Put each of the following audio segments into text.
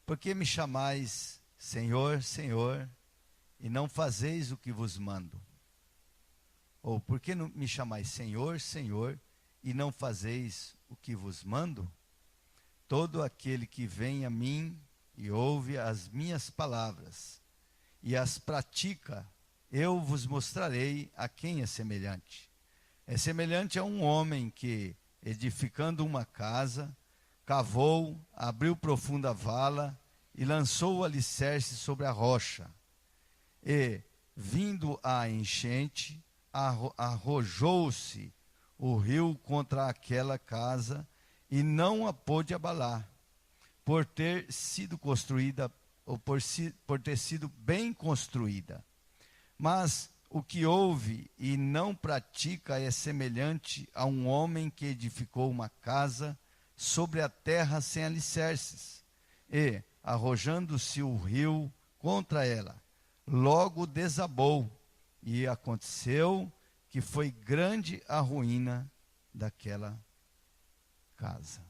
por que me chamais Senhor, Senhor, e não fazeis o que vos mando? Ou por que me chamais Senhor, Senhor, e não fazeis o que vos mando? Todo aquele que vem a mim e ouve as minhas palavras e as pratica, eu vos mostrarei a quem é semelhante. É semelhante a um homem que, edificando uma casa, cavou, abriu profunda vala e lançou o alicerce sobre a rocha. E, vindo a enchente, arrojou-se o rio contra aquela casa e não a pôde abalar, por ter sido construída, ou por ter sido bem construída. Mas o que ouve e não pratica é semelhante a um homem que edificou uma casa sobre a terra sem alicerces, e, arrojando-se o rio contra ela, logo desabou, e aconteceu que foi grande a ruína daquela casa.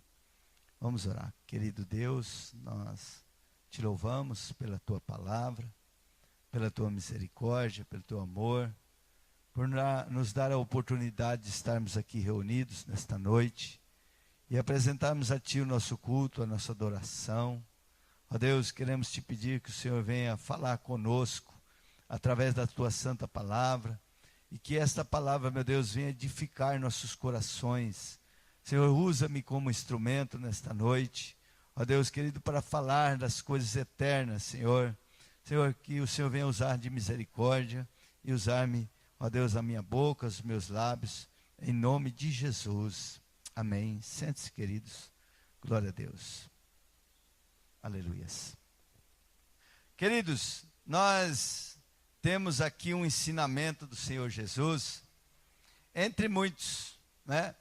Vamos orar. Querido Deus, nós te louvamos pela tua palavra, pela tua misericórdia, pelo teu amor, por nos dar a oportunidade de estarmos aqui reunidos nesta noite e apresentarmos a ti o nosso culto, a nossa adoração. Ó Deus, queremos te pedir que o Senhor venha falar conosco através da tua santa palavra, e que esta palavra, meu Deus, venha edificar nossos corações. Senhor, usa-me como instrumento nesta noite, ó Deus querido, para falar das coisas eternas, Senhor. Senhor, que o Senhor venha usar de misericórdia e usar-me, ó Deus, a minha boca, os meus lábios, em nome de Jesus. Amém. Sente-se, queridos. Glória a Deus. Aleluias. Queridos, nós temos aqui um ensinamento do Senhor Jesus, entre muitos, né?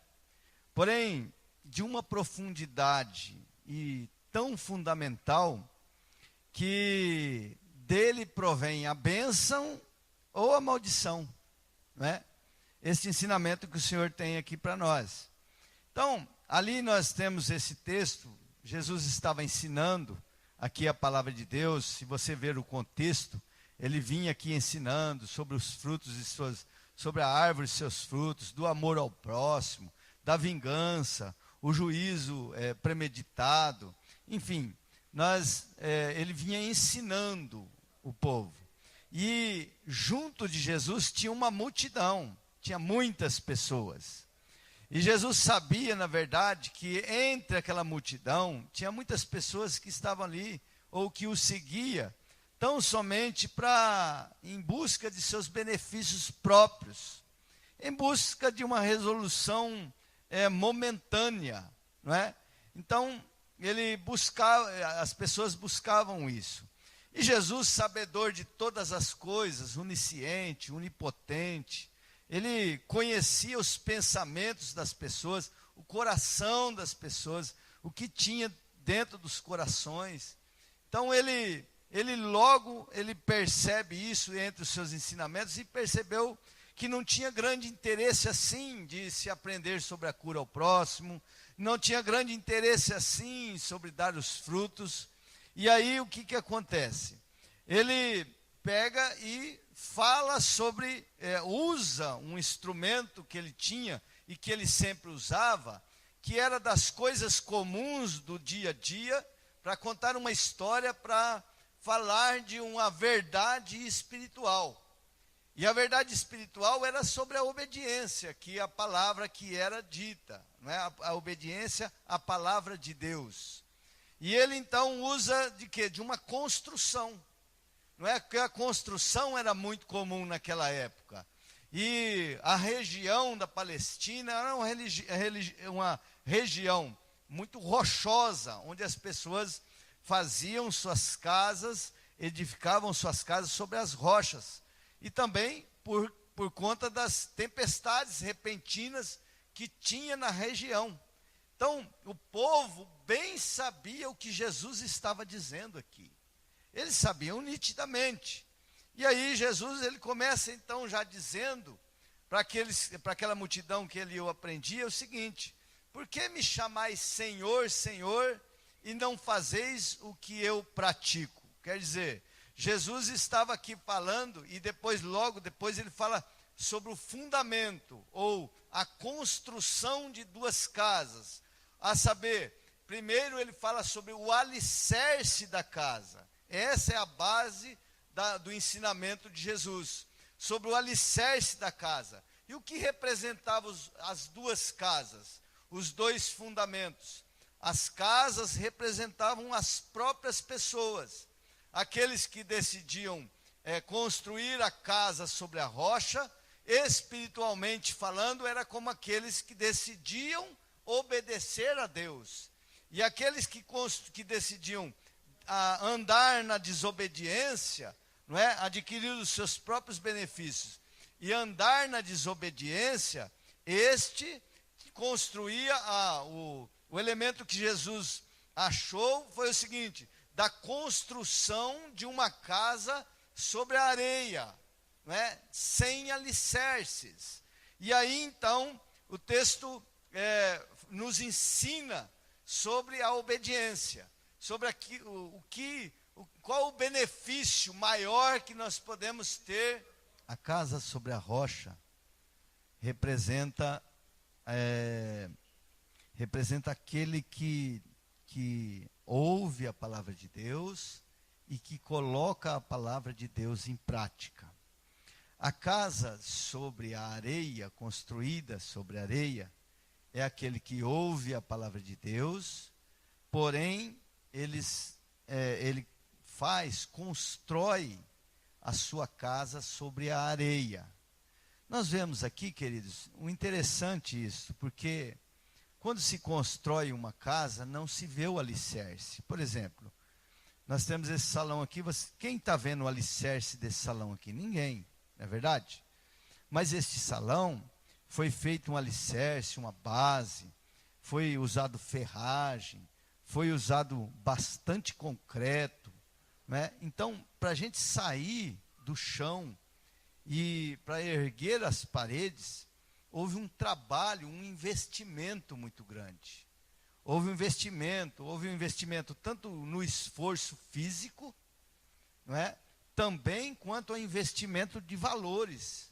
Porém, de uma profundidade e tão fundamental, que dele provém a bênção ou a maldição, né? Este ensinamento que o Senhor tem aqui para nós. Então, ali nós temos esse texto, Jesus estava ensinando aqui a palavra de Deus. Se você ver o contexto, ele vinha aqui ensinando sobre os frutos de sobre a árvore e seus frutos, do amor ao próximo, da vingança, o juízo premeditado, enfim, ele vinha ensinando o povo. E junto de Jesus tinha uma multidão, tinha muitas pessoas. E Jesus sabia, na verdade, que entre aquela multidão, tinha muitas pessoas que estavam ali, ou que o seguia, tão somente em busca de seus benefícios próprios, em busca de uma resolução momentânea, não é? Então, as pessoas buscavam isso. E Jesus, sabedor de todas as coisas, onisciente, onipotente, ele conhecia os pensamentos das pessoas, o coração das pessoas, o que tinha dentro dos corações. Então ele logo percebe isso entre os seus ensinamentos e percebeu que não tinha grande interesse assim de se aprender sobre a cura ao próximo, não tinha grande interesse assim sobre dar os frutos. E aí o que acontece? Ele pega e fala sobre, usa um instrumento que ele tinha e que ele sempre usava, que era das coisas comuns do dia a dia, para contar uma história, para falar de uma verdade espiritual. E a verdade espiritual era sobre a obediência, que a palavra que era dita, não é? A obediência à palavra de Deus. E ele então usa de quê? De uma construção. Não é? Porque a construção era muito comum naquela época. E a região da Palestina era uma região muito rochosa, onde as pessoas faziam suas casas, edificavam suas casas sobre as rochas. E também por conta das tempestades repentinas que tinha na região. Então, o povo bem sabia o que Jesus estava dizendo aqui. Eles sabiam nitidamente. E aí Jesus, ele começa então já dizendo para aquela multidão que ele o aprendia o seguinte: por que me chamais Senhor, Senhor, e não fazeis o que eu pratico. Quer dizer, Jesus estava aqui falando e logo depois ele fala sobre o fundamento ou a construção de duas casas. A saber, primeiro ele fala sobre o alicerce da casa. Essa é a base do ensinamento de Jesus, sobre o alicerce da casa. E o que representavam as duas casas? Os dois fundamentos. As casas representavam as próprias pessoas. Aqueles que decidiam construir a casa sobre a rocha, espiritualmente falando, era como aqueles que decidiam obedecer a Deus. E aqueles que decidiam andar na desobediência, não é? Adquirir os seus próprios benefícios e andar na desobediência, este construía o elemento que Jesus achou foi o seguinte: da construção de uma casa sobre a areia, não é? Sem alicerces. E aí então o texto nos ensina sobre a obediência, sobre qual o benefício maior que nós podemos ter. A casa sobre a rocha representa aquele que ouve a palavra de Deus e que coloca a palavra de Deus em prática. A casa sobre a areia, construída sobre a areia, é aquele que ouve a palavra de Deus, porém ele constrói a sua casa sobre a areia. Nós vemos aqui, queridos, o interessante isso, porque quando se constrói uma casa, não se vê o alicerce. Por exemplo, nós temos esse salão aqui, quem está vendo o alicerce desse salão aqui? Ninguém, não é verdade? Mas este salão foi feito um alicerce, uma base, foi usado ferragem, foi usado bastante concreto, né? Então, para a gente sair do chão e para erguer as paredes, houve um trabalho, um investimento muito grande. Houve um investimento tanto no esforço físico, não é? Também quanto ao investimento de valores,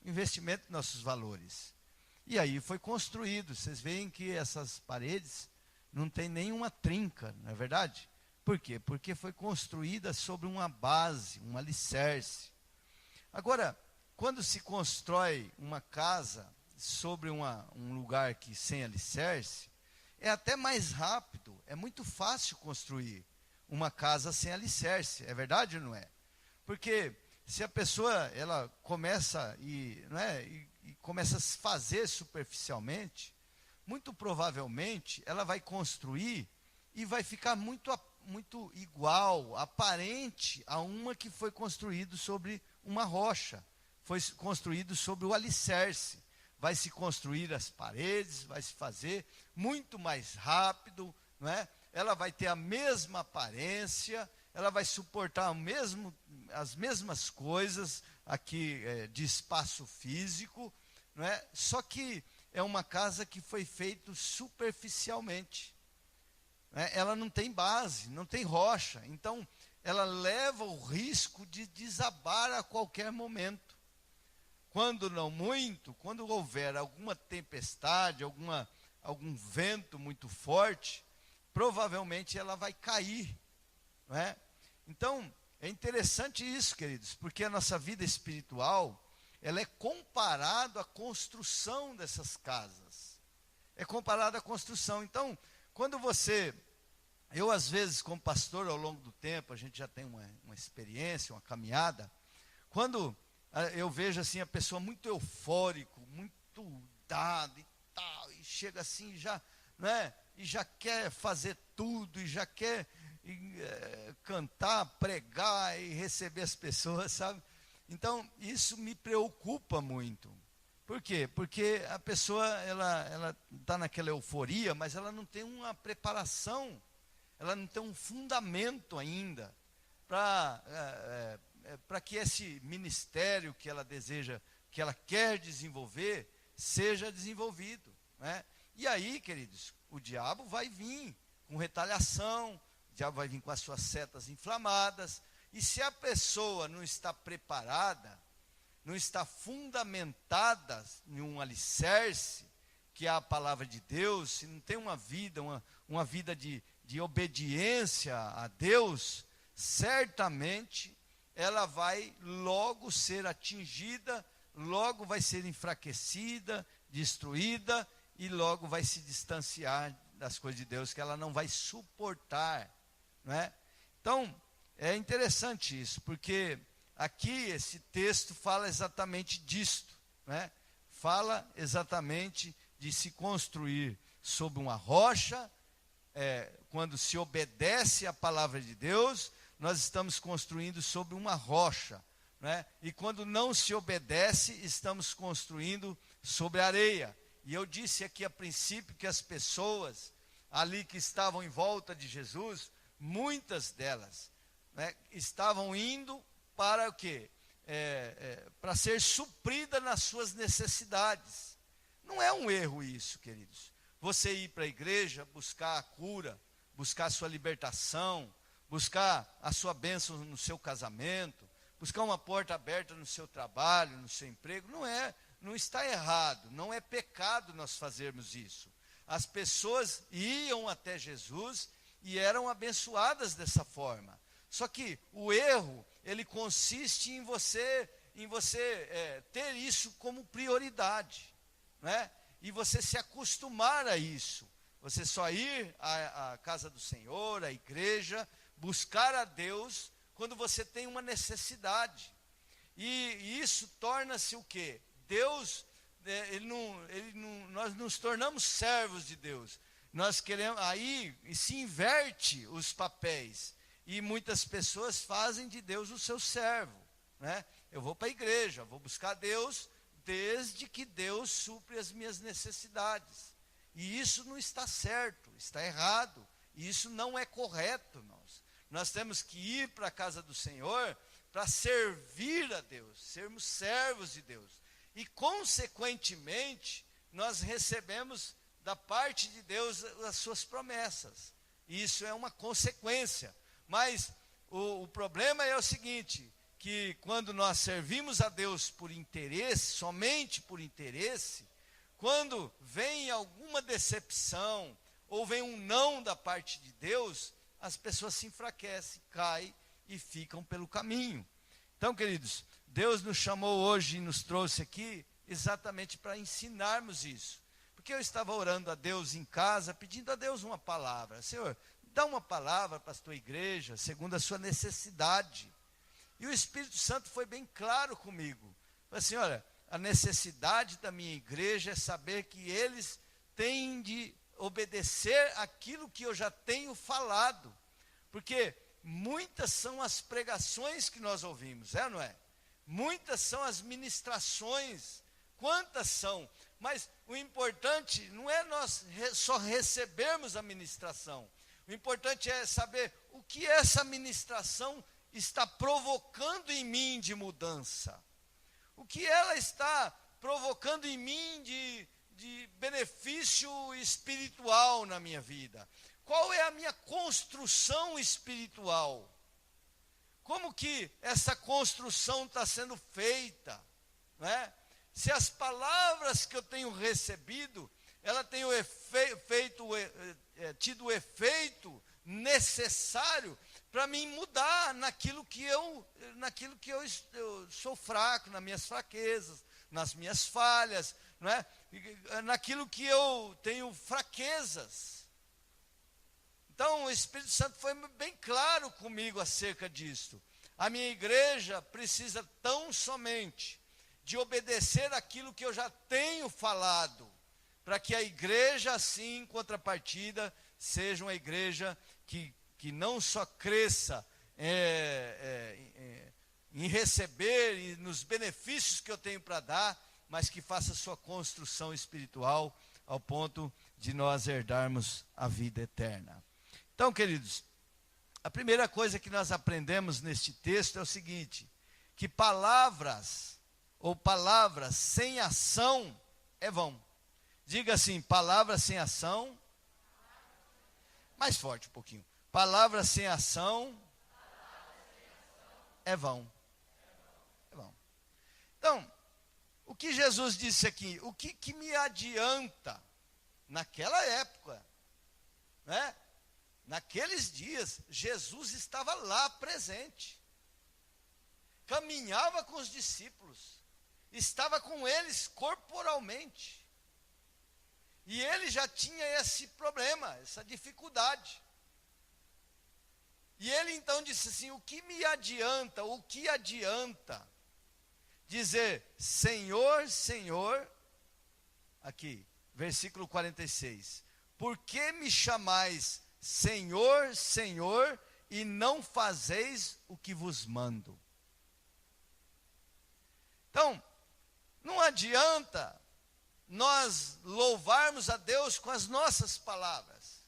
investimento de nossos valores. E aí foi construído. Vocês veem que essas paredes não tem nenhuma trinca, não é verdade? Por quê? Porque foi construída sobre uma base, um alicerce. Agora, quando se constrói uma casa sobre um lugar sem alicerce, é até mais rápido, é muito fácil construir uma casa sem alicerce, é verdade ou não é? Porque se a pessoa ela começa e começa a se fazer superficialmente, muito provavelmente ela vai construir e vai ficar muito igual, aparente a uma que foi construído sobre uma rocha, foi construído sobre o alicerce. Vai se construir as paredes, vai se fazer muito mais rápido, não é? Ela vai ter a mesma aparência, ela vai suportar as mesmas coisas aqui de espaço físico, não é? Só que é uma casa que foi feita superficialmente. Ela não tem base, não tem rocha, então ela leva o risco de desabar a qualquer momento. Quando houver alguma tempestade, algum vento muito forte, provavelmente ela vai cair, não é? Então, é interessante isso, queridos, porque a nossa vida espiritual, ela é comparada à construção dessas casas. É comparada à construção. Então, eu às vezes como pastor ao longo do tempo, a gente já tem uma experiência, uma caminhada, quando eu vejo assim a pessoa muito eufórico, muito dado e tal, e chega assim já, né, e já quer fazer tudo, e já quer cantar, pregar e receber as pessoas, sabe? Então, isso me preocupa muito. Por quê? Porque a pessoa, ela está naquela euforia, mas ela não tem uma preparação, ela não tem um fundamento ainda para que esse ministério que ela deseja, que ela quer desenvolver, seja desenvolvido, né? E aí, queridos, o diabo vai vir com retaliação, o diabo vai vir com as suas setas inflamadas. E se a pessoa não está preparada, não está fundamentada em um alicerce, que é a palavra de Deus, se não tem uma vida de obediência a Deus, certamente ela vai logo ser atingida, logo vai ser enfraquecida, destruída, e logo vai se distanciar das coisas de Deus, que ela não vai suportar, não é? Então, é interessante isso, porque aqui esse texto fala exatamente disto, né? Fala exatamente de se construir sobre uma rocha. Quando se obedece à palavra de Deus, nós estamos construindo sobre uma rocha, né? E quando não se obedece, estamos construindo sobre areia. E eu disse aqui a princípio que as pessoas ali que estavam em volta de Jesus, muitas delas, né, estavam indo para o quê? Para ser suprida nas suas necessidades. Não é um erro isso, queridos. Você ir para a igreja, buscar a cura, buscar a sua libertação, buscar a sua bênção no seu casamento, buscar uma porta aberta no seu trabalho, no seu emprego, não está errado, não é pecado nós fazermos isso. As pessoas iam até Jesus e eram abençoadas dessa forma. Só que o erro, ele consiste em você ter isso como prioridade, né? E você se acostumar a isso. Você só ir à casa do Senhor, à igreja, buscar a Deus quando você tem uma necessidade. E isso torna-se o quê? Deus, nós nos tornamos servos de Deus. Nós queremos, aí se inverte os papéis. E muitas pessoas fazem de Deus o seu servo, né? Eu vou para a igreja, vou buscar Deus, desde que Deus supre as minhas necessidades. E isso não está certo, está errado. E isso não é correto. Nós temos que ir para a casa do Senhor para servir a Deus, sermos servos de Deus. E, consequentemente, nós recebemos da parte de Deus as suas promessas. Isso é uma consequência. Mas o problema é o seguinte, que quando nós servimos a Deus por interesse, somente por interesse, quando vem alguma decepção, ou vem um não da parte de Deus, as pessoas se enfraquecem, caem e ficam pelo caminho. Então, queridos, Deus nos chamou hoje e nos trouxe aqui exatamente para ensinarmos isso. Porque eu estava orando a Deus em casa, pedindo a Deus uma palavra. Senhor, dá uma palavra para a tua igreja, segundo a sua necessidade. E o Espírito Santo foi bem claro comigo. Falei assim, olha, a necessidade da minha igreja é saber que eles têm de obedecer aquilo que eu já tenho falado. Porque muitas são as pregações que nós ouvimos, é ou não é? Muitas são as ministrações, quantas são? Mas o importante não é nós só recebermos a ministração. O importante é saber o que essa ministração está provocando em mim de mudança. O que ela está provocando em mim de benefício espiritual na minha vida. Qual é a minha construção espiritual? Como que essa construção está sendo feita? Né? Se as palavras que eu tenho recebido, ela tem tido o efeito necessário para mim mudar naquilo que eu sou fraco, nas minhas fraquezas, nas minhas falhas, não é? Naquilo que eu tenho fraquezas. Então o Espírito Santo foi bem claro comigo acerca disso. A minha igreja precisa tão somente de obedecer aquilo que eu já tenho falado, para que a igreja, assim, em contrapartida, seja uma igreja que não só cresça em receber e nos benefícios que eu tenho para dar, mas que faça sua construção espiritual ao ponto de nós herdarmos a vida eterna. Então, queridos, a primeira coisa que nós aprendemos neste texto é o seguinte, que palavras sem ação é vão. Diga assim, palavras sem ação. Mais forte um pouquinho. Palavra sem ação é vão. É vão. Então, o que Jesus disse aqui? O que me adianta naquela época, né? Naqueles dias, Jesus estava lá presente. Caminhava com os discípulos. Estava com eles corporalmente. E ele já tinha esse problema, essa dificuldade. E ele então disse assim: o que me adianta, o que adianta dizer Senhor, Senhor, aqui, versículo 46, por que me chamais Senhor, Senhor, e não fazeis o que vos mando? Então, não adianta nós louvarmos a Deus com as nossas palavras,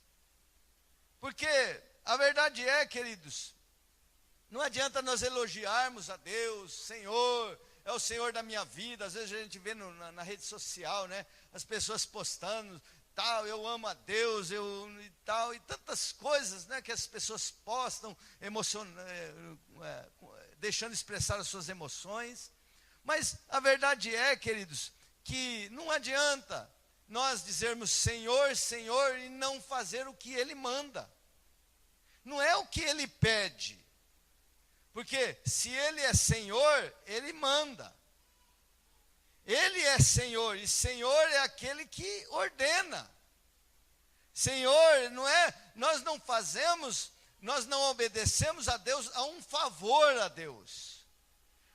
porque a verdade é, queridos, não adianta nós elogiarmos a Deus, Senhor, é o Senhor da minha vida. Às vezes a gente vê na rede social, né, as pessoas postando, tal, eu amo a Deus, e tal, e tantas coisas, né, que as pessoas postam, deixando expressar as suas emoções. Mas a verdade é, queridos, que não adianta nós dizermos Senhor, Senhor, e não fazer o que Ele manda. Não é o que Ele pede. Porque se Ele é Senhor, Ele manda. Ele é Senhor, e Senhor é aquele que ordena. Senhor, não é, nós não obedecemos a Deus a um favor a Deus.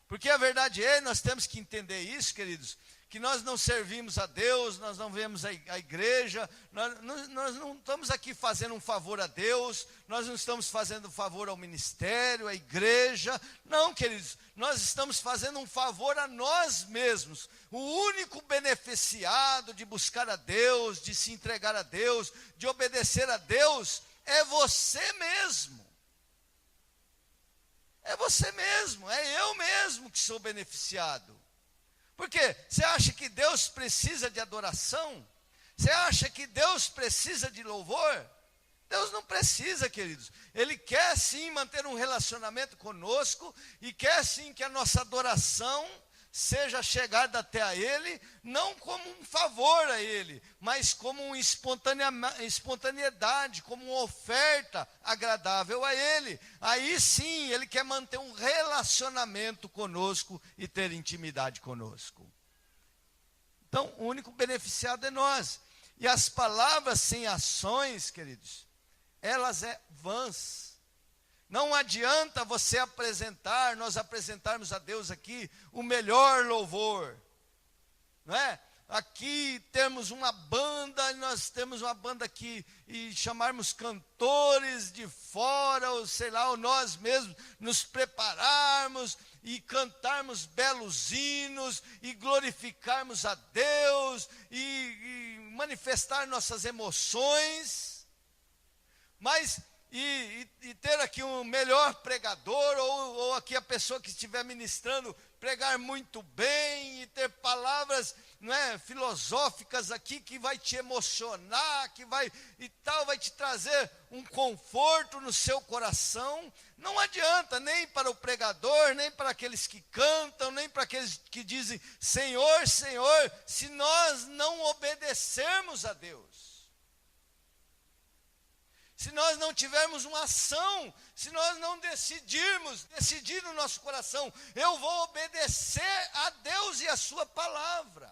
Porque a verdade é, nós temos que entender isso, queridos, que nós não servimos a Deus, nós não vemos a igreja, nós não estamos aqui fazendo um favor a Deus, nós não estamos fazendo um favor ao ministério, à igreja, não, queridos, nós estamos fazendo um favor a nós mesmos. O único beneficiado de buscar a Deus, de se entregar a Deus, de obedecer a Deus, é você mesmo. É você mesmo, é eu mesmo que sou beneficiado. Porque você acha que Deus precisa de adoração? Você acha que Deus precisa de louvor? Deus não precisa, queridos. Ele quer sim manter um relacionamento conosco e quer sim que a nossa adoração seja chegada até a Ele, não como um favor a Ele, mas como uma espontaneidade, como uma oferta agradável a Ele. Aí sim, Ele quer manter um relacionamento conosco e ter intimidade conosco. Então, o único beneficiado é nós. E as palavras sem ações, queridos, elas é vãs. Não adianta nós apresentarmos a Deus aqui o melhor louvor, não é? Aqui temos uma banda, nós temos uma banda aqui, e chamarmos cantores de fora, ou sei lá, ou nós mesmos nos prepararmos e cantarmos belos hinos, e glorificarmos a Deus, e manifestar nossas emoções, mas e ter aqui um melhor pregador, ou aqui a pessoa que estiver ministrando, pregar muito bem, e ter palavras, não é, filosóficas aqui, que vai te emocionar, que vai te trazer um conforto no seu coração. Não adianta, nem para o pregador, nem para aqueles que cantam, nem para aqueles que dizem Senhor, Senhor, se nós não obedecermos a Deus. Se nós não tivermos uma ação, se nós não decidir no nosso coração, eu vou obedecer a Deus e a sua palavra.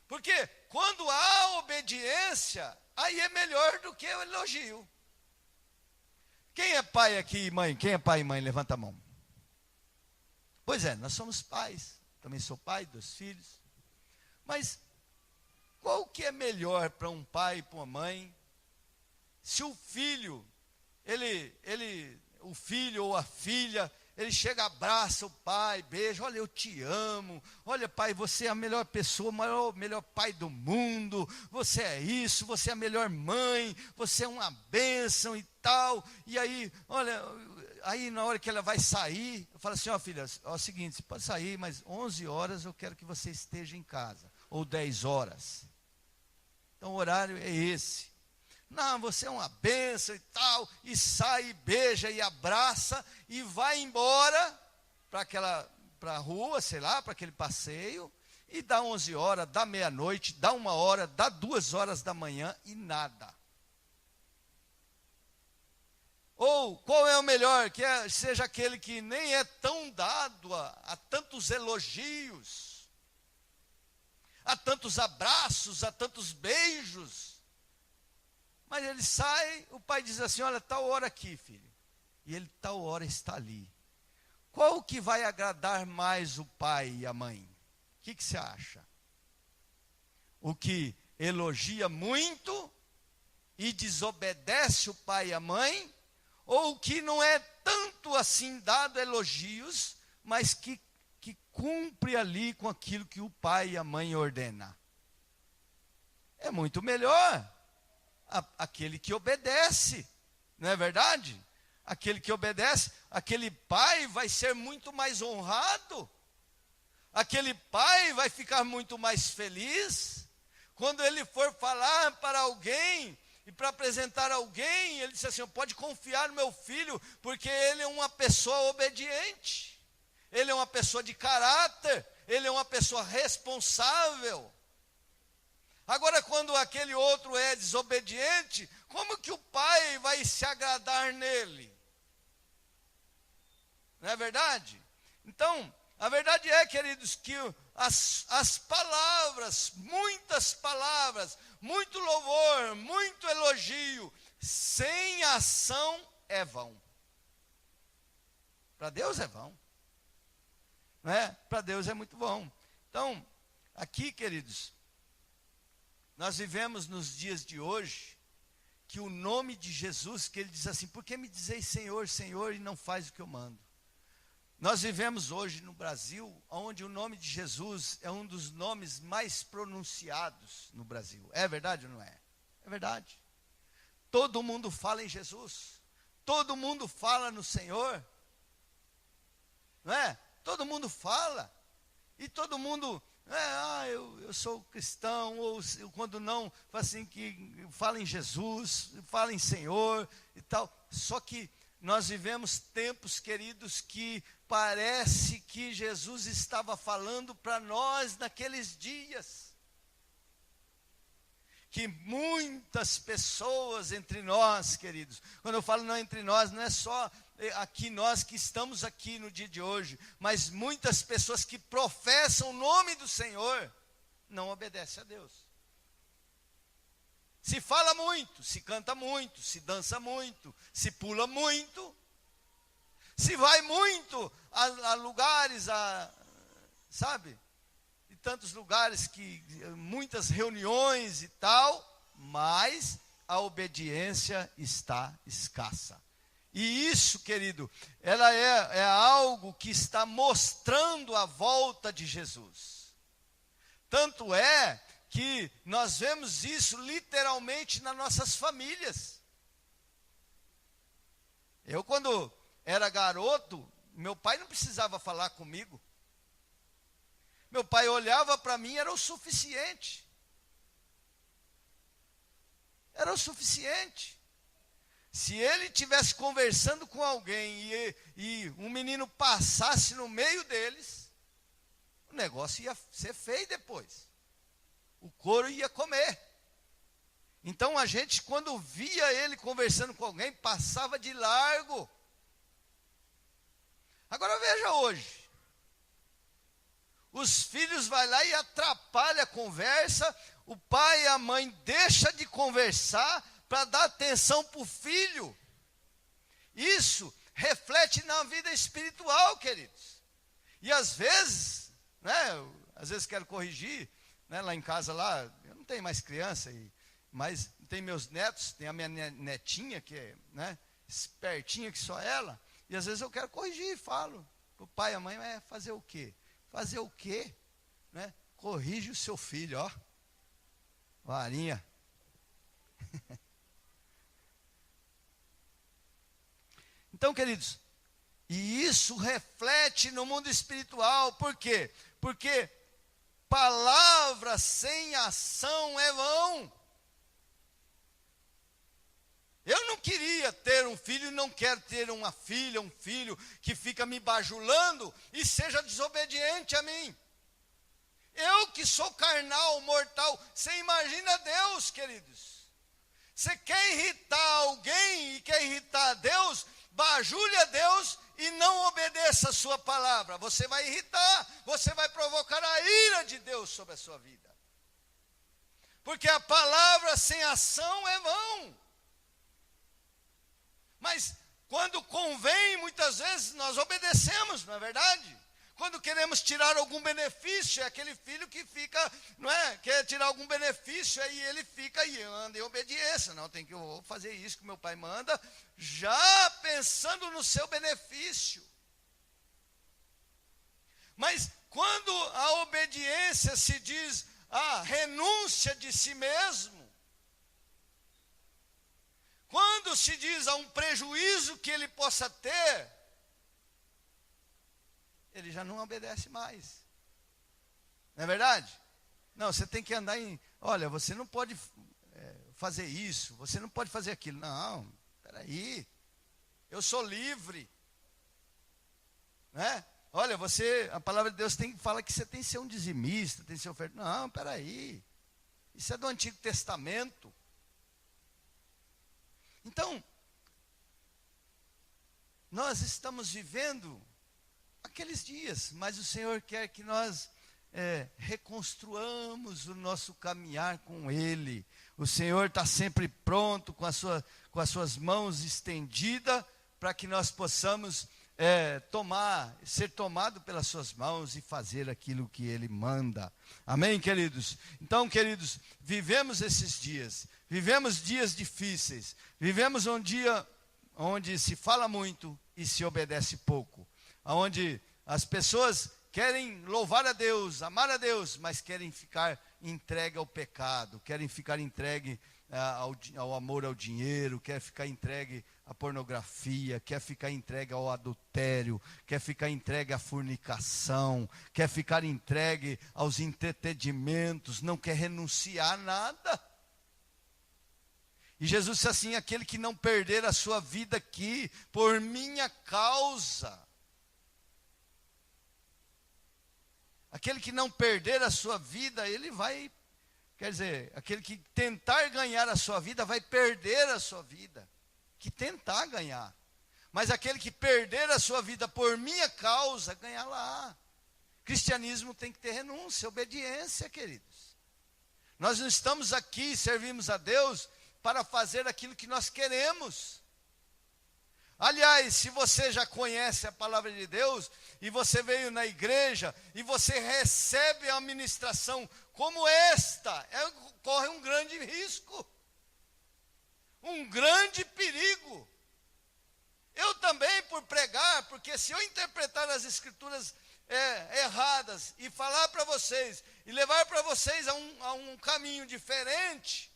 Porque quando há obediência, aí é melhor do que o elogio. Quem é pai aqui, mãe? Quem é pai e mãe? Levanta a mão. Pois é, nós somos pais. Também sou pai, 2 filhos. Mas qual que é melhor para um pai e para uma mãe? Se o filho, o filho ou a filha, ele chega, abraça o pai, beija, olha, eu te amo, olha, pai, você é a melhor pessoa, o melhor pai do mundo, você é isso, você é a melhor mãe, você é uma bênção e tal. E aí, olha, aí na hora que ela vai sair, eu falo assim, ó filha, é o seguinte, você pode sair, mas 11 horas eu quero que você esteja em casa, ou 10 horas. Então o horário é esse. não, você é uma bênção e tal, e sai, e beija, e abraça, e vai embora para a rua, sei lá, para aquele passeio, e dá 11 horas, dá meia-noite, dá 1 hora, dá 2 horas da manhã, e nada. Ou, qual é o melhor? Seja aquele que nem é tão dado a tantos elogios, a tantos abraços, a tantos beijos. Mas ele sai, o pai diz assim, olha, tal hora aqui, filho. E ele, tal hora, está ali. Qual que vai agradar mais o pai e a mãe? O que você acha? O que elogia muito e desobedece o pai e a mãe? Ou o que não é tanto assim dado elogios, mas que cumpre ali com aquilo que o pai e a mãe ordena? É muito melhor aquele que obedece, não é verdade? Aquele que obedece, aquele pai vai ser muito mais honrado, aquele pai vai ficar muito mais feliz, quando ele for falar para alguém, e para apresentar alguém, ele disse assim, pode confiar no meu filho, porque ele é uma pessoa obediente, ele é uma pessoa de caráter, ele é uma pessoa responsável. Agora, quando aquele outro é desobediente, como que o pai vai se agradar nele? Não é verdade? Então, a verdade é, queridos, que as palavras, muitas palavras, muito louvor, muito elogio, sem ação é vão. Para Deus é vão. Não é? Para Deus é muito bom. Então, aqui, queridos, nós vivemos nos dias de hoje, que o nome de Jesus, que ele diz assim, por que me dizeis Senhor, Senhor, e não faz o que eu mando? Nós vivemos hoje no Brasil, onde o nome de Jesus é um dos nomes mais pronunciados no Brasil. É verdade ou não é? É verdade. Todo mundo fala em Jesus. Todo mundo fala no Senhor. Não é? Todo mundo fala. E todo mundo, eu sou cristão, ou quando não, fala assim, que fala em Jesus, fala em Senhor e tal. Só que nós vivemos tempos, queridos, que parece que Jesus estava falando para nós naqueles dias. Que muitas pessoas entre nós, queridos, quando eu falo não entre nós, não é só aqui nós que estamos aqui no dia de hoje, mas muitas pessoas que professam o nome do Senhor, não obedecem a Deus. Se fala muito, se canta muito, se dança muito, se pula muito, se vai muito a lugares, sabe? E tantos lugares, muitas reuniões e tal, mas a obediência está escassa. E isso, querido, ela é algo que está mostrando a volta de Jesus. Tanto é que nós vemos isso literalmente nas nossas famílias. Eu, quando era garoto, meu pai não precisava falar comigo. Meu pai olhava para mim, era o suficiente. Era o suficiente. Se ele estivesse conversando com alguém e um menino passasse no meio deles, o negócio ia ser feio depois. O couro ia comer. Então a gente, quando via ele conversando com alguém, passava de largo. Agora veja hoje. Os filhos vão lá e atrapalham a conversa, o pai e a mãe deixam de conversar para dar atenção para o filho. Isso reflete na vida espiritual, queridos. E às vezes, às vezes quero corrigir, lá em casa, eu não tenho mais criança, mas tem meus netos, tem a minha netinha, que é espertinha que só ela, e às vezes eu quero corrigir e falo para o pai e a mãe, fazer o quê? Fazer o quê? Corrige o seu filho, ó. Varinha. Então, queridos, e isso reflete no mundo espiritual, por quê? Porque palavra sem ação é vão. Eu não queria ter um filho e não quero ter uma filha, um filho que fica me bajulando e seja desobediente a mim. Eu que sou carnal, mortal, você imagina Deus, queridos. Você quer irritar alguém e quer irritar a Deus, bajule a Deus e não obedeça a sua palavra. Você vai irritar, você vai provocar a ira de Deus sobre a sua vida. Porque a palavra sem ação é vão. Mas quando convém, muitas vezes nós obedecemos, não é verdade? Quando queremos tirar algum benefício, é aquele filho que fica, não é? Quer tirar algum benefício, aí ele fica e anda em obediência. Não, tem que eu vou fazer isso que meu pai manda, já pensando no seu benefício. Mas quando a obediência se diz a renúncia de si mesmo, quando se diz a um prejuízo que ele possa ter, ele já não obedece mais. Não é verdade? Não, você tem que andar em... Olha, você não pode fazer isso, você não pode fazer aquilo. Não, peraí, eu sou livre. Né? Olha, a palavra de Deus fala que você tem que ser um dizimista, tem que ser oferta. Não, peraí, isso é do Antigo Testamento. Então, nós estamos vivendo aqueles dias, mas o Senhor quer que nós reconstruamos o nosso caminhar com Ele. O Senhor está sempre pronto, com as suas mãos estendidas, para que nós possamos ser tomado pelas suas mãos e fazer aquilo que Ele manda. Amém, queridos? Então, queridos, vivemos esses dias, vivemos dias difíceis, vivemos um dia onde se fala muito e se obedece pouco, onde as pessoas querem louvar a Deus, amar a Deus, mas querem ficar entregue ao pecado, querem ficar entregue ao amor ao dinheiro, quer ficar entregue à pornografia, quer ficar entregue ao adultério, quer ficar entregue à fornicação, quer ficar entregue aos entretenimentos, não quer renunciar a nada. E Jesus disse assim: aquele que não perder a sua vida aqui, por minha causa, aquele que não perder a sua vida, ele vai, quer dizer, aquele que tentar ganhar a sua vida, vai perder a sua vida, que tentar ganhar. Mas aquele que perder a sua vida por minha causa, ganhar lá. Cristianismo tem que ter renúncia, obediência, queridos. Nós não estamos aqui, servimos a Deus para fazer aquilo que nós queremos. Aliás, se você já conhece a palavra de Deus, e você veio na igreja, e você recebe a ministração como esta, corre um grande risco, um grande perigo. Eu também, por pregar, porque se eu interpretar as escrituras erradas, e falar para vocês, e levar para vocês a um caminho diferente,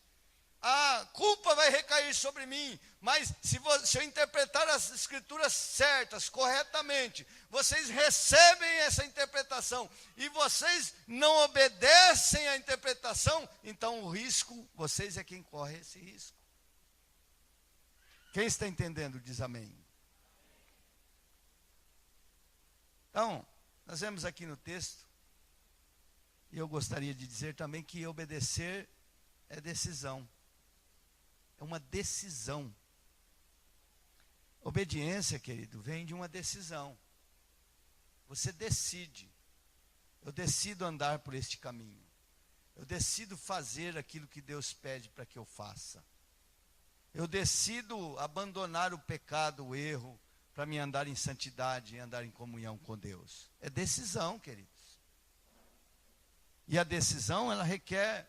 a culpa vai recair sobre mim. Mas se eu interpretar as escrituras certas, corretamente, vocês recebem essa interpretação e vocês não obedecem à interpretação, então o risco, vocês é quem corre esse risco. Quem está entendendo diz amém. Então, nós vemos aqui no texto, e eu gostaria de dizer também que obedecer é decisão. É uma decisão. Obediência, querido, vem de uma decisão. Você decide. Eu decido andar por este caminho. Eu decido fazer aquilo que Deus pede para que eu faça. Eu decido abandonar o pecado, o erro, para me andar em santidade e andar em comunhão com Deus. É decisão, queridos. E a decisão, ela requer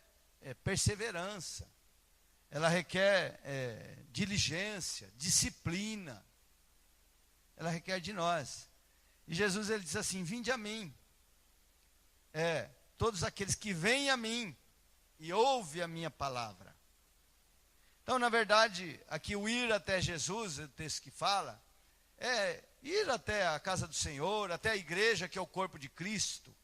perseverança. Ela requer diligência, disciplina. Ela requer de nós. E Jesus, ele diz assim: vinde a mim. Todos aqueles que vêm a mim e ouvem a minha palavra. Então, na verdade, aqui o ir até Jesus, o texto que fala, é ir até a casa do Senhor, até a igreja, que é o corpo de Cristo.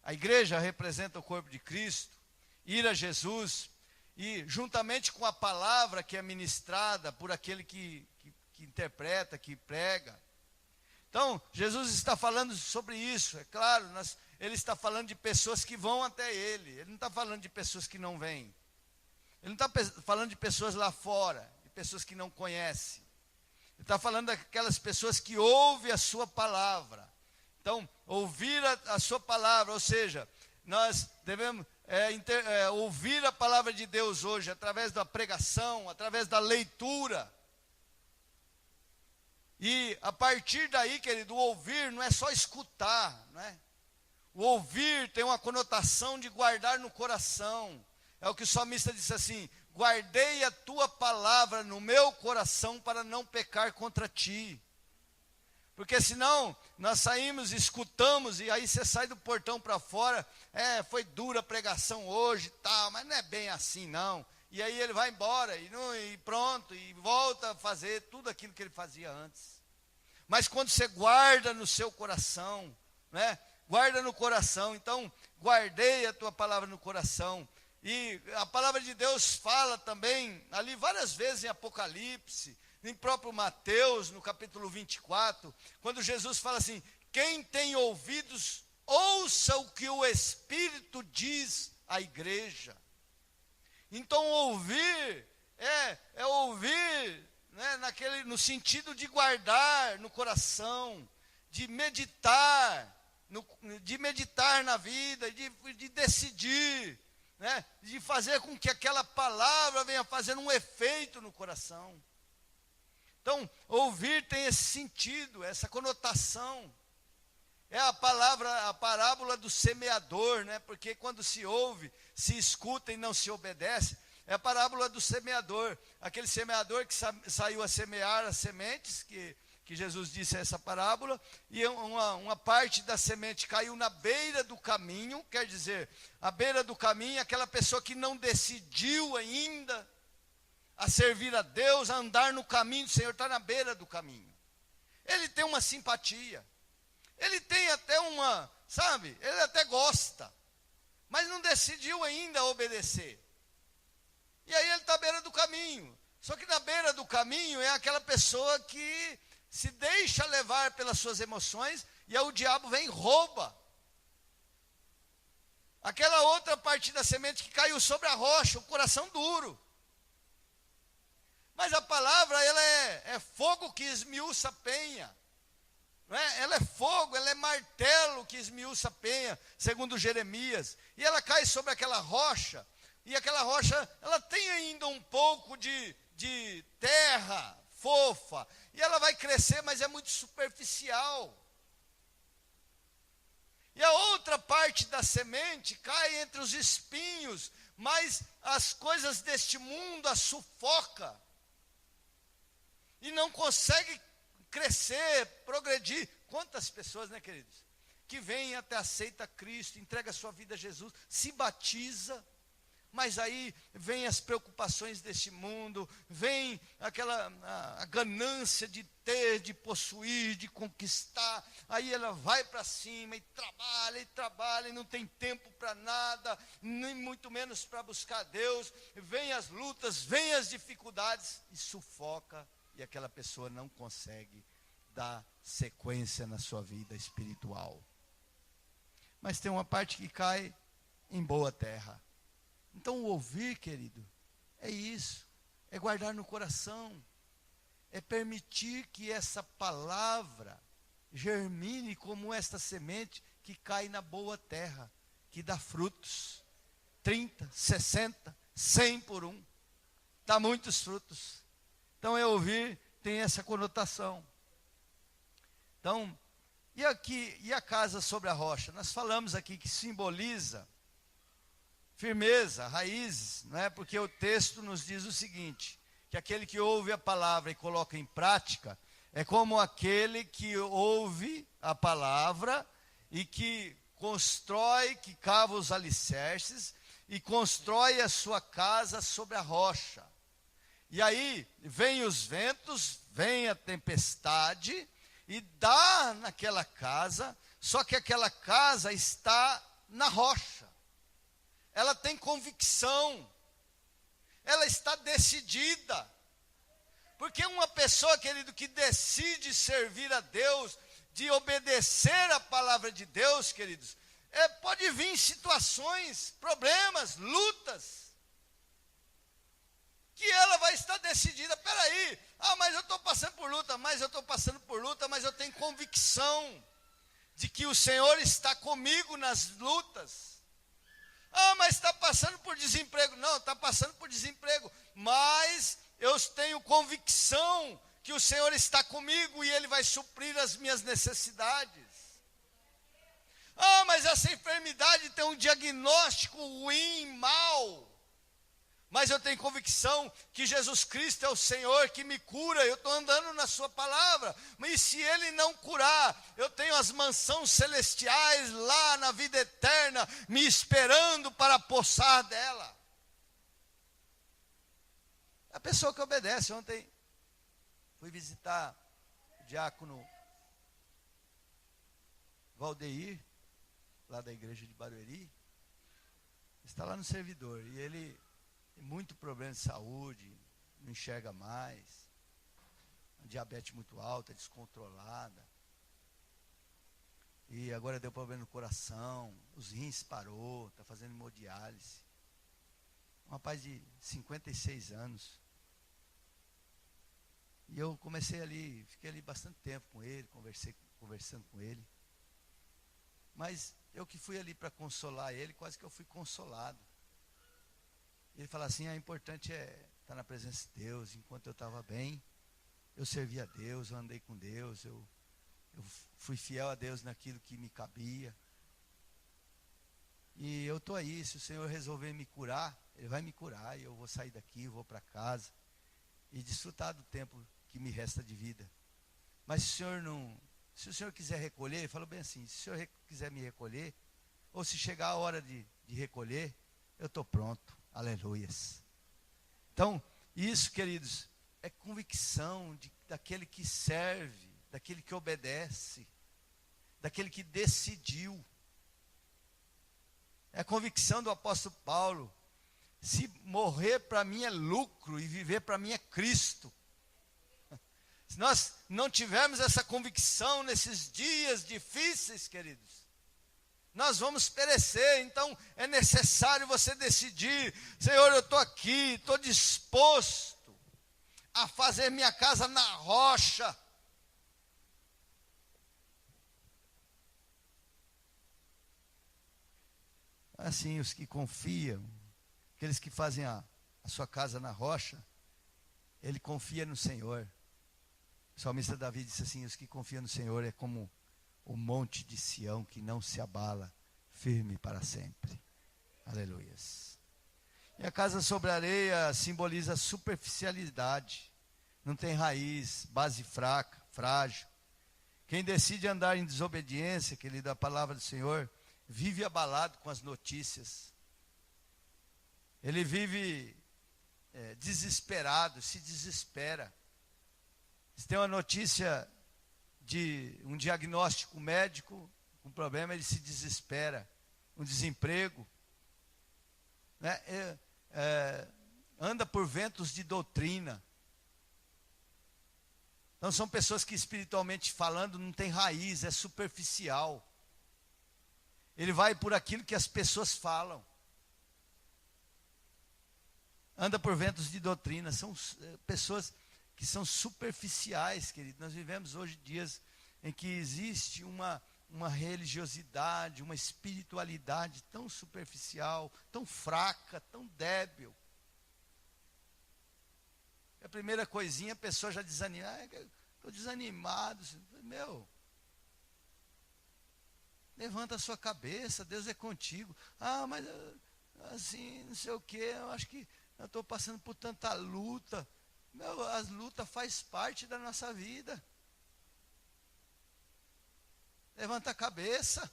A igreja representa o corpo de Cristo. Ir a Jesus. e juntamente com a palavra que é ministrada por aquele que interpreta, que prega. Então, Jesus está falando sobre isso, é claro, ele está falando de pessoas que vão até ele não está falando de pessoas que não vêm. Ele não está falando de pessoas lá fora, de pessoas que não conhecem. Ele está falando daquelas pessoas que ouvem a sua palavra. Então, ouvir a sua palavra, ou seja, nós devemos ouvir a palavra de Deus hoje, através da pregação, através da leitura. E a partir daí, querido, o ouvir não é só escutar, não é? O ouvir tem uma conotação de guardar no coração. É o que o salmista disse assim: guardei a tua palavra no meu coração para não pecar contra ti. Porque senão nós saímos, escutamos, e aí você sai do portão para fora, foi dura a pregação hoje, tal, mas não é bem assim não. E aí ele vai embora, e pronto, e volta a fazer tudo aquilo que ele fazia antes. Mas quando você guarda no seu coração, né? Guarda no coração, então guardei a tua palavra no coração. E a palavra de Deus fala também, ali várias vezes em Apocalipse, em próprio Mateus, no capítulo 24, quando Jesus fala assim: quem tem ouvidos, ouça o que o Espírito diz à igreja. Então ouvir, é ouvir, né, no sentido de guardar no coração, de meditar na vida, de decidir, né, de fazer com que aquela palavra venha fazer um efeito no coração. Então, ouvir tem esse sentido, essa conotação. É a parábola do semeador, né? Porque quando se ouve, se escuta e não se obedece, é a parábola do semeador. Aquele semeador que saiu a semear as sementes, que Jesus disse essa parábola, e uma parte da semente caiu na beira do caminho, quer dizer, a beira do caminho, aquela pessoa que não decidiu ainda a servir a Deus, a andar no caminho do Senhor, está na beira do caminho. Ele tem uma simpatia, ele tem até ele até gosta, mas não decidiu ainda obedecer. E aí ele está à beira do caminho. Só que na beira do caminho é aquela pessoa que se deixa levar pelas suas emoções, e aí o diabo vem e rouba. Aquela outra parte da semente que caiu sobre a rocha, o coração duro. Mas a palavra, ela é fogo que esmiuça a penha. Não é? Ela é fogo, ela é martelo que esmiuça a penha, segundo Jeremias. E ela cai sobre aquela rocha, e aquela rocha, ela tem ainda um pouco de terra fofa, e ela vai crescer, mas é muito superficial. E a outra parte da semente cai entre os espinhos, mas as coisas deste mundo a sufoca. E não consegue crescer, progredir. Quantas pessoas, né, queridos, que vêm até aceita Cristo, entrega a sua vida a Jesus, se batiza, mas aí vem as preocupações deste mundo, vem a ganância de ter, de possuir, de conquistar. Aí ela vai para cima e trabalha, e não tem tempo para nada, nem muito menos para buscar Deus. Vem as lutas, vem as dificuldades e sufoca. E aquela pessoa não consegue dar sequência na sua vida espiritual. Mas tem uma parte que cai em boa terra. Então o ouvir, querido, é isso. É guardar no coração. É permitir que essa palavra germine como esta semente que cai na boa terra, que dá frutos. 30, 60, 100 por um. Dá muitos frutos. Então, ouvir tem essa conotação. Então, e a casa sobre a rocha? Nós falamos aqui que simboliza firmeza, raízes, não é? Porque o texto nos diz o seguinte, que aquele que ouve a palavra e coloca em prática, é como aquele que ouve a palavra e que constrói, que cava os alicerces e constrói a sua casa sobre a rocha. E aí, vem os ventos, vem a tempestade, e dá naquela casa, só que aquela casa está na rocha. Ela tem convicção, ela está decidida. Porque uma pessoa, querido, que decide servir a Deus, de obedecer a palavra de Deus, queridos, pode vir situações, problemas, lutas, que ela vai estar decidida. Peraí, mas eu estou passando por luta, mas eu tenho convicção de que o Senhor está comigo nas lutas. Mas está passando por desemprego. Não, está passando por desemprego, mas eu tenho convicção que o Senhor está comigo e Ele vai suprir as minhas necessidades. Mas essa enfermidade tem um diagnóstico ruim, mau. Mas eu tenho convicção que Jesus Cristo é o Senhor que me cura. Eu estou andando na sua palavra. Mas se Ele não curar, eu tenho as mansões celestiais lá na vida eterna, me esperando para possar dela. A pessoa que obedece. Ontem fui visitar o diácono Valdeir, lá da igreja de Barueri. Está lá no servidor. E ele tem muito problema de saúde, não enxerga mais, diabetes muito alta, descontrolada. E agora deu problema no coração, os rins parou, está fazendo hemodiálise. Um rapaz de 56 anos. E eu fiquei ali bastante tempo com ele, conversando com ele. Mas eu que fui ali para consolar ele, quase que eu fui consolado. Ele fala assim, importante estar na presença de Deus. Enquanto eu estava bem, eu servi a Deus, eu andei com Deus, eu fui fiel a Deus naquilo que me cabia. E eu estou aí, se o Senhor resolver me curar, Ele vai me curar, e eu vou sair daqui, vou para casa, e desfrutar do tempo que me resta de vida. Mas se o Senhor quiser recolher, ele falou bem assim, se o Senhor quiser me recolher, ou se chegar a hora de recolher, eu estou pronto. Aleluias. Então, isso, queridos, é convicção daquele que serve, daquele que obedece, daquele que decidiu. É a convicção do apóstolo Paulo. Se morrer para mim é lucro e viver para mim é Cristo. Se nós não tivermos essa convicção nesses dias difíceis, queridos, nós vamos perecer. Então é necessário você decidir, Senhor, eu estou aqui, estou disposto a fazer minha casa na rocha. Assim, os que confiam, aqueles que fazem a sua casa na rocha, ele confia no Senhor. O salmista Davi disse assim, os que confiam no Senhor é como o monte de Sião que não se abala, firme para sempre. Aleluias. E a casa sobre a areia simboliza superficialidade, não tem raiz, base fraca, frágil. Quem decide andar em desobediência, querido, à palavra do Senhor, vive abalado com as notícias. Ele vive desesperado, se desespera. Se tem uma notícia de um diagnóstico médico, um problema, ele se desespera. Um desemprego, né? Anda por ventos de doutrina. Então são pessoas que espiritualmente falando não tem raiz, é superficial. Ele vai por aquilo que as pessoas falam. Anda por ventos de doutrina. São pessoas que são superficiais, querido. Nós vivemos hoje dias em que existe uma religiosidade, uma espiritualidade tão superficial, tão fraca, tão débil. A primeira coisinha, a pessoa já desanima. Estou desanimado. Levanta a sua cabeça, Deus é contigo. Mas assim, não sei o que, eu acho que eu estou passando por tanta luta. As lutas faz parte da nossa vida. Levanta a cabeça.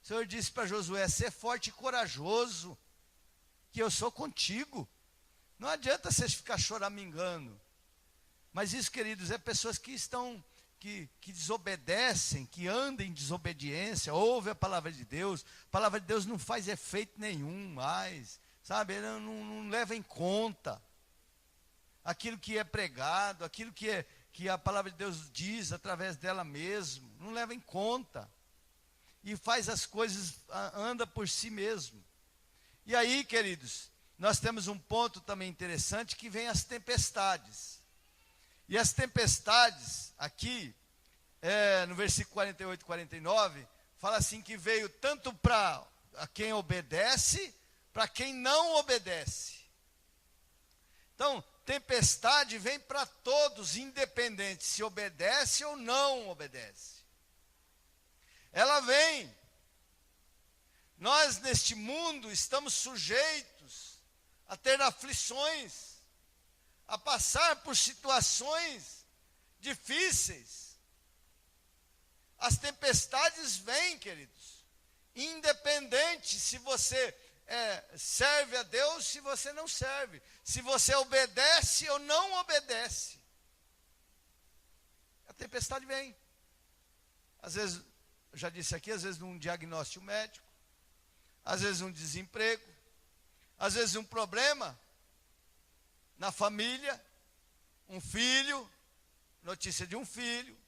O Senhor disse para Josué, ser forte e corajoso, que eu sou contigo. Não adianta você ficar choramingando. Mas isso, queridos, é pessoas que que desobedecem, que andam em desobediência, ouvem a palavra de Deus. A palavra de Deus não faz efeito nenhum mais. sabe? Ele não leva em conta aquilo que é pregado, aquilo que a palavra de Deus diz através dela mesmo, não leva em conta. E faz as coisas, anda por si mesmo. E aí, queridos, nós temos um ponto também interessante, que vem as tempestades. E as tempestades, aqui, no versículo 48 e 49, fala assim que veio tanto para quem obedece, para quem não obedece. Então, tempestade vem para todos, independente se obedece ou não obedece. Ela vem. Nós, neste mundo, estamos sujeitos a ter aflições, a passar por situações difíceis. As tempestades vêm, queridos, independente se você serve a Deus, se você não serve, se você obedece ou não obedece. A tempestade vem. Às vezes, eu já disse aqui, às vezes um diagnóstico médico, às vezes um desemprego, às vezes um problema na família, um filho, notícia de um filho,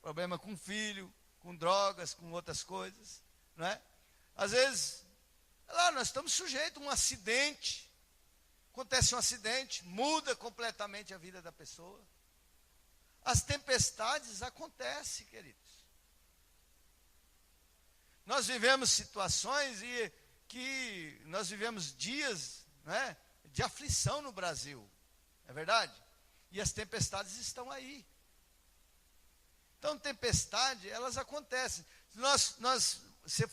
problema com um filho, com drogas, com outras coisas, não é? Às vezes, lá nós estamos sujeitos a um acidente, acontece um acidente, muda completamente a vida da pessoa. As tempestades acontecem, queridos. Nós vivemos situações que nós vivemos dias, né, de aflição no Brasil, é verdade? E as tempestades estão aí. Então, tempestade, elas acontecem. Se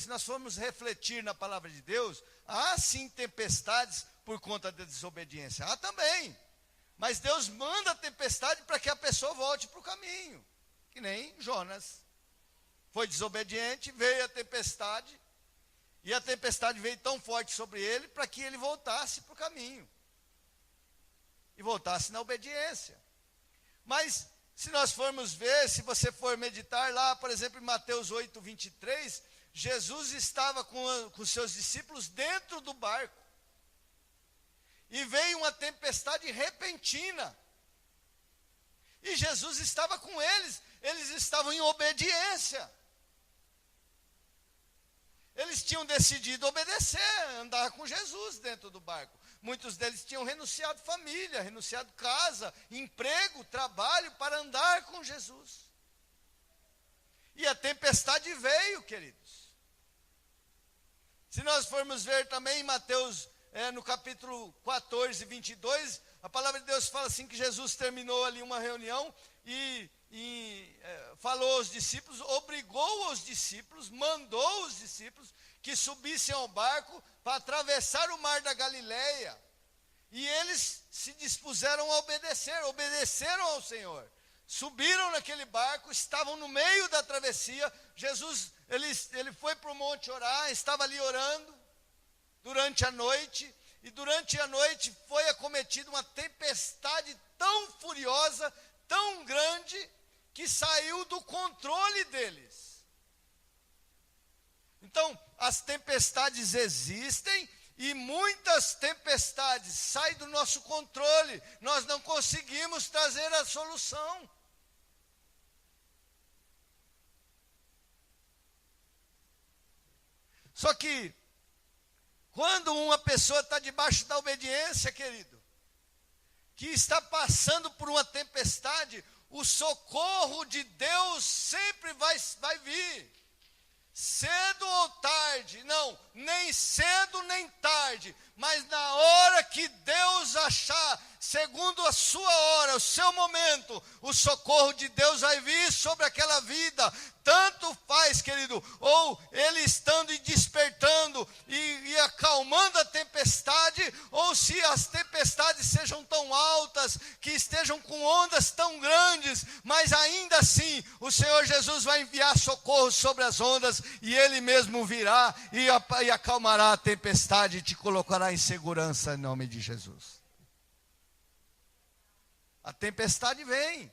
nós formos refletir na palavra de Deus, há sim tempestades por conta da desobediência. Há também. Mas Deus manda a tempestade para que a pessoa volte para o caminho. Que nem Jonas. Foi desobediente, veio a tempestade. E a tempestade veio tão forte sobre ele para que ele voltasse para o caminho. E voltasse na obediência. Mas, se nós formos ver, se você for meditar lá, por exemplo, em Mateus 8, 23, Jesus estava com seus discípulos dentro do barco. E veio uma tempestade repentina. E Jesus estava com eles estavam em obediência. Eles tinham decidido obedecer, andar com Jesus dentro do barco. Muitos deles tinham renunciado família, renunciado casa, emprego, trabalho para andar com Jesus. E a tempestade veio, queridos. Se nós formos ver também em Mateus, no capítulo 14, 22, a palavra de Deus fala assim que Jesus terminou ali uma reunião e falou aos discípulos, obrigou os discípulos, mandou os discípulos que subissem ao barco para atravessar o mar da Galileia. E eles se dispuseram a obedecer, obedeceram ao Senhor. Subiram naquele barco, estavam no meio da travessia. Jesus, ele foi para o monte orar, estava ali orando durante a noite. E durante a noite foi acometida uma tempestade tão furiosa, tão grande, que saiu do controle deles. Então, as tempestades existem e muitas tempestades saem do nosso controle. Nós não conseguimos trazer a solução. Só que, quando uma pessoa está debaixo da obediência, querido, que está passando por uma tempestade, o socorro de Deus sempre vai vir. Cedo ou tarde, não, nem cedo nem tarde, mas na hora que Deus achar, segundo a sua hora, o seu momento, o socorro de Deus vai vir sobre aquela vida. Tanto faz, querido, ou ele estando e despertando e acalmando a tempestade, ou se as tempestades sejam tão altas, que estejam com ondas tão grandes, mas ainda assim o Senhor Jesus vai enviar socorro sobre as ondas, e ele mesmo virá e acalmará a tempestade e te colocará em segurança em nome de Jesus. A tempestade vem.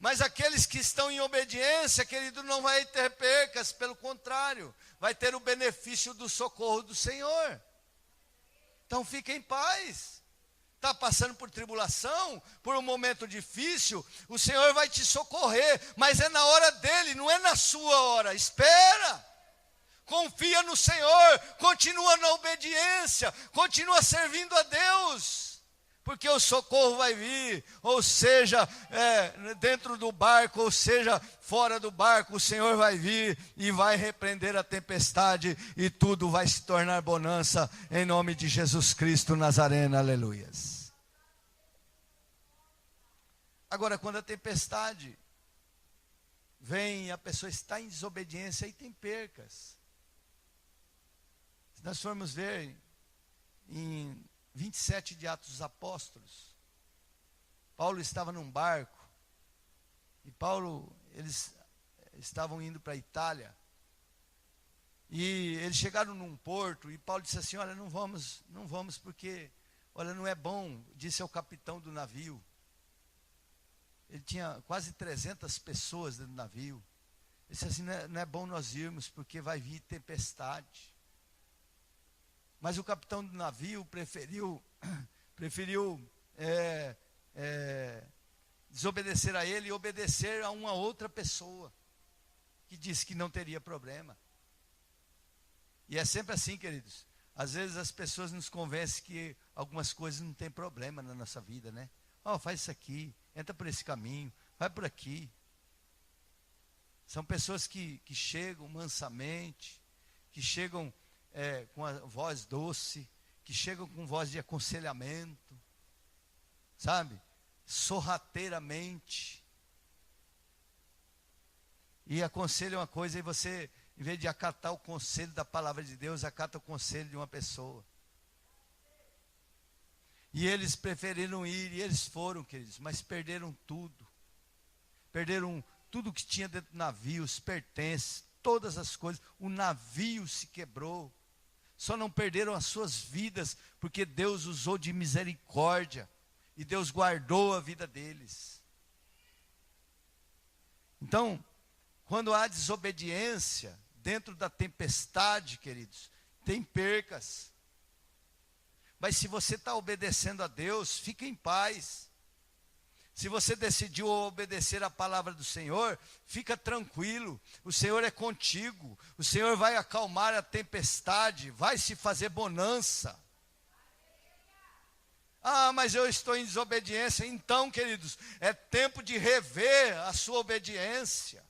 Mas aqueles que estão em obediência, querido, não vai ter percas, pelo contrário, vai ter o benefício do socorro do Senhor. Então fique em paz. Está passando por tribulação, por um momento difícil, o Senhor vai te socorrer, mas é na hora dele, não é na sua hora. Espera, confia no Senhor, continua na obediência, continua servindo a Deus, porque o socorro vai vir, ou seja, dentro do barco, ou seja, fora do barco, o Senhor vai vir e vai repreender a tempestade, e tudo vai se tornar bonança, em nome de Jesus Cristo Nazareno, aleluias. Agora, quando a tempestade vem e a pessoa está em desobediência, aí tem percas. Se nós formos ver em 27 de Atos dos Apóstolos, Paulo estava num barco, e eles estavam indo para a Itália, e eles chegaram num porto, e Paulo disse assim, olha, não vamos porque, olha, não é bom, disse ao capitão do navio. Ele tinha quase 300 pessoas dentro do navio. Ele disse assim, não é bom nós irmos, porque vai vir tempestade. Mas o capitão do navio preferiu desobedecer a ele e obedecer a uma outra pessoa, que disse que não teria problema. E é sempre assim, queridos. Às vezes as pessoas nos convencem que algumas coisas não tem problema na nossa vida, né? Faz isso aqui, entra por esse caminho, vai por aqui. São pessoas que chegam mansamente, que chegam com a voz doce, que chegam com voz de aconselhamento, sabe? Sorrateiramente. E aconselham uma coisa e você, em vez de acatar o conselho da palavra de Deus, acata o conselho de uma pessoa. E eles preferiram ir, e eles foram, queridos, mas perderam tudo. Perderam tudo que tinha dentro do navio, os pertences, todas as coisas. O navio se quebrou. Só não perderam as suas vidas, porque Deus usou de misericórdia. E Deus guardou a vida deles. Então, quando há desobediência, dentro da tempestade, queridos, tem percas. Mas se você está obedecendo a Deus, fica em paz. Se você decidiu obedecer a palavra do Senhor, fica tranquilo. O Senhor é contigo. O Senhor vai acalmar a tempestade, vai se fazer bonança. Mas eu estou em desobediência. Então, queridos, é tempo de rever a sua obediência.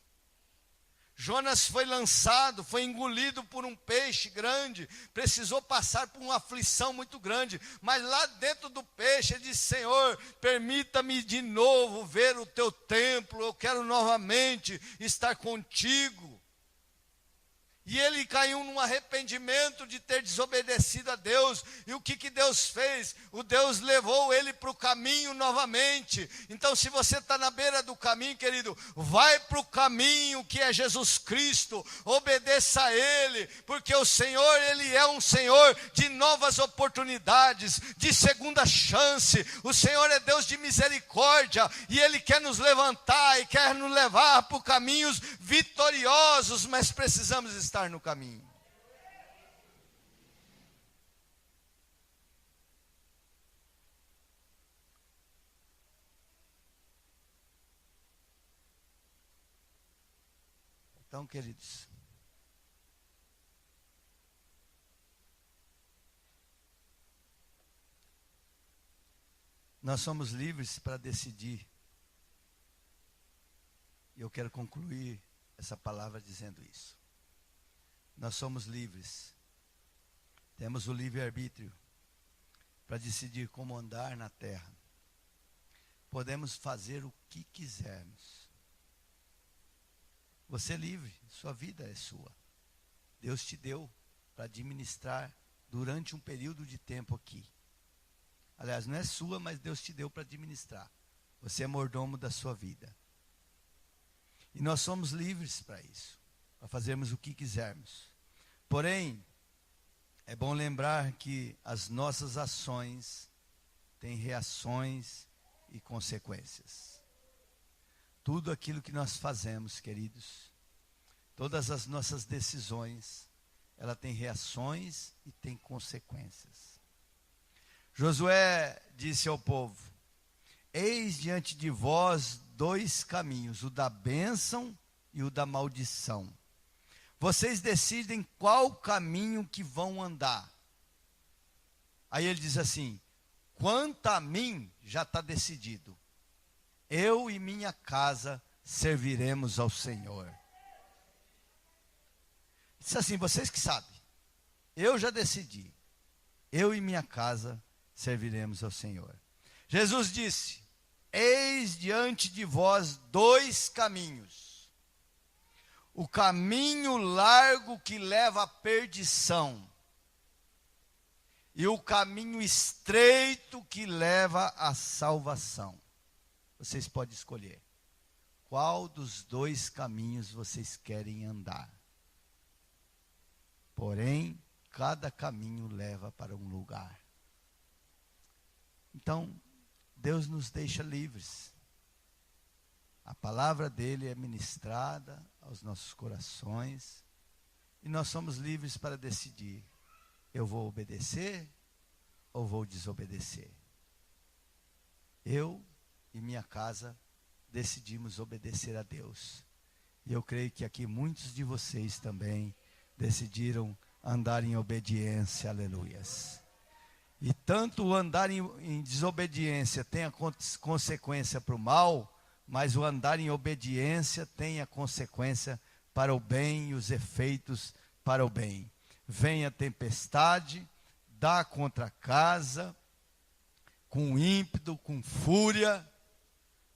Jonas foi lançado, foi engolido por um peixe grande, precisou passar por uma aflição muito grande, mas lá dentro do peixe ele disse, Senhor, permita-me de novo ver o teu templo, eu quero novamente estar contigo. E ele caiu num arrependimento de ter desobedecido a Deus. E o que Deus fez? O Deus levou ele para o caminho novamente. Então, se você está na beira do caminho, querido, vai para o caminho que é Jesus Cristo. Obedeça a Ele, porque o Senhor, Ele é um Senhor de novas oportunidades, de segunda chance. O Senhor é Deus de misericórdia, e Ele quer nos levantar e quer nos levar por caminhos vitoriosos, mas precisamos estar no caminho. Então, queridos, nós somos livres para decidir. E eu quero concluir essa palavra dizendo isso. Nós somos livres. Temos o livre-arbítrio para decidir como andar na terra. Podemos fazer o que quisermos. Você é livre, sua vida é sua. Deus te deu para administrar durante um período de tempo aqui. Aliás, não é sua, mas Deus te deu para administrar. Você é mordomo da sua vida. E nós somos livres para isso, para fazermos o que quisermos. Porém, é bom lembrar que as nossas ações têm reações e consequências. tudo aquilo que nós fazemos, queridos, todas as nossas decisões, ela tem reações e tem consequências. Josué disse ao povo: eis diante de vós 2 caminhos, o da bênção e o da maldição. Vocês decidem qual caminho que vão andar. Aí ele diz assim: quanto a mim, já está decidido. Eu e minha casa serviremos ao Senhor. Diz assim: vocês que sabem, eu já decidi. Eu e minha casa serviremos ao Senhor. Jesus disse: eis diante de vós 2 caminhos. O caminho largo que leva à perdição, e o caminho estreito que leva à salvação. Vocês podem escolher qual dos 2 caminhos vocês querem andar. Porém, cada caminho leva para um lugar. Então, Deus nos deixa livres. A palavra dele é ministrada aos nossos corações, e nós somos livres para decidir: eu vou obedecer ou vou desobedecer? Eu e minha casa decidimos obedecer a Deus. E eu creio que aqui muitos de vocês também decidiram andar em obediência, aleluias. E tanto o andar em desobediência tem a consequência para o mal, mas o andar em obediência tem a consequência para o bem e os efeitos para o bem. Vem a tempestade, dá contra a casa, com ímpeto, com fúria,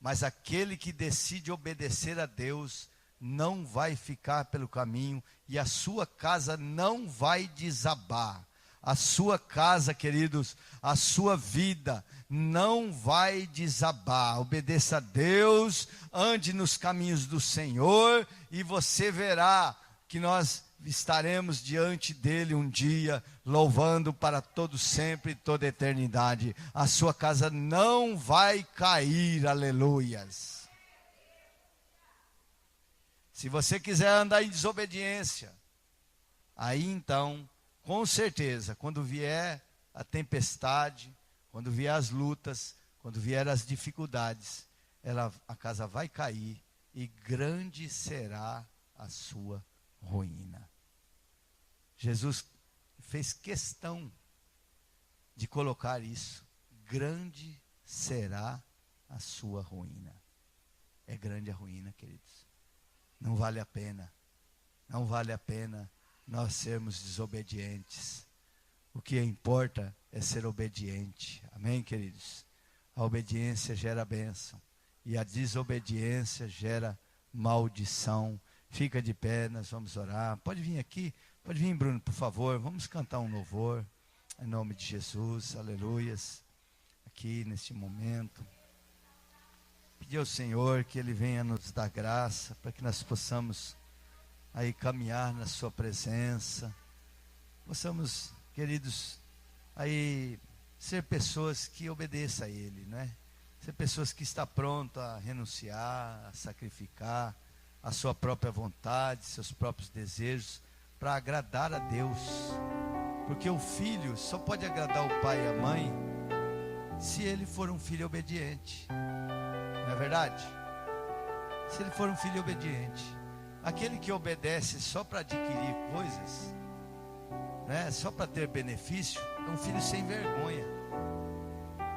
mas aquele que decide obedecer a Deus não vai ficar pelo caminho, e a sua casa não vai desabar. A sua casa, queridos, a sua vida não vai desabar. Obedeça a Deus, ande nos caminhos do Senhor, e você verá que nós estaremos diante dele um dia, louvando para todo sempre e toda eternidade. A sua casa não vai cair, aleluias. Se você quiser andar em desobediência, aí então, com certeza, quando vier a tempestade, quando vier as lutas, quando vier as dificuldades, a casa vai cair, e grande será a sua ruína. Jesus fez questão de colocar isso: grande será a sua ruína. É grande a ruína, queridos. Não vale a pena, não vale a pena nós sermos desobedientes. O que importa é ser obediente, amém, queridos? A obediência gera bênção, e a desobediência gera maldição. Fica de pé, nós vamos orar. Pode vir aqui, pode vir, Bruno, por favor. Vamos cantar um louvor, em nome de Jesus, aleluias. Aqui neste momento, pedir ao Senhor que Ele venha nos dar graça, para que nós possamos aí caminhar na sua presença. Possamos, queridos, aí ser pessoas que obedeçam a Ele, né? Ser pessoas que estão prontas a renunciar, a sacrificar a sua própria vontade, seus próprios desejos, para agradar a Deus. Porque o filho só pode agradar o pai e a mãe se ele for um filho obediente. Não é verdade? Se ele for um filho obediente. Aquele que obedece só para adquirir coisas, né, só para ter benefício, é um filho sem vergonha.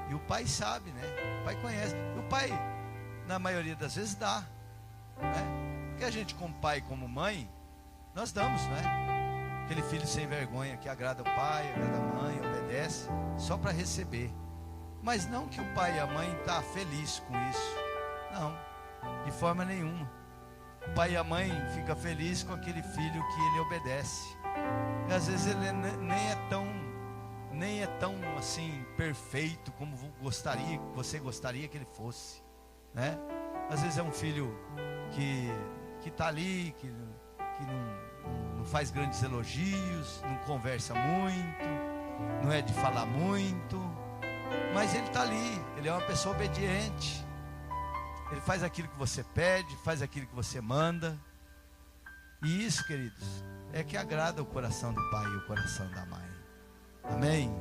E o pai sabe, né? O pai conhece. E o pai, na maioria das vezes, dá, né? Porque a gente, como pai e como mãe, nós damos, né? Aquele filho sem vergonha que agrada o pai, agrada a mãe, obedece, só para receber. Mas não que o pai e a mãe estão felizes com isso. Não, de forma nenhuma. O pai e a mãe ficam felizes com aquele filho que ele obedece. E às vezes ele nem é tão assim perfeito como você gostaria que ele fosse, né? Às vezes é um filho que está ali, que não faz grandes elogios, não conversa muito, não é de falar muito, mas ele está ali, ele é uma pessoa obediente. Ele faz aquilo que você pede, faz aquilo que você manda. E isso, queridos, é que agrada o coração do pai e o coração da mãe. Amém?